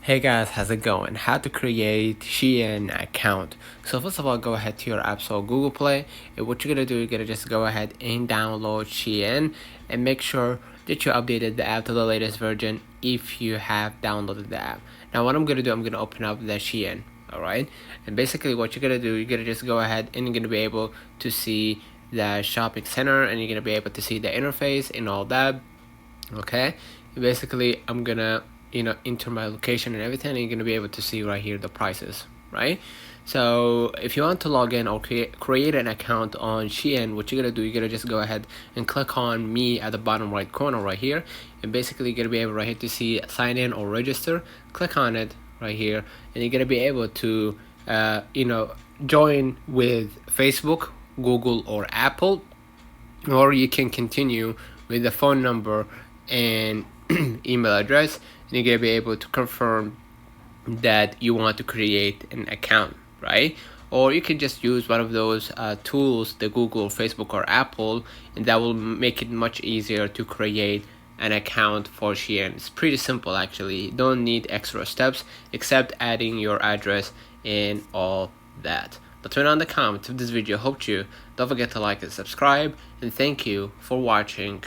Hey guys, how's it going? How to create Shein account. So first of all, go ahead to your App Store, Google Play, and what you're gonna do, you're gonna just go ahead and download Shein, and make sure that you updated the app to the latest version if you have downloaded the app. Now what I'm gonna do, I'm gonna open up the Shein, alright? And basically what you're gonna do, you're gonna just go ahead and you're gonna be able to see the shopping center, and you're gonna be able to see the interface and all that. Okay, basically I'm gonna enter my location and everything, and you're gonna be able to see right here the prices, right? So if you want to log in or create an account on Shein, what you're gonna do, you're gonna just go ahead and click on me at the bottom right corner right here, and basically you're gonna be able right here to see sign in or register. Click on it right here, and you're gonna be able to join with Facebook, Google, or Apple, or you can continue with the phone number and email address, and you're gonna be able to confirm that you want to create an account, right? Or you can just use one of those tools, the Google, Facebook, or Apple, and that will make it much easier to create an account for Shein. It's pretty simple actually. You don't need extra steps except adding your address and all that. Let me know in the comments if this video helped you. Don't forget to like and subscribe, and thank you for watching.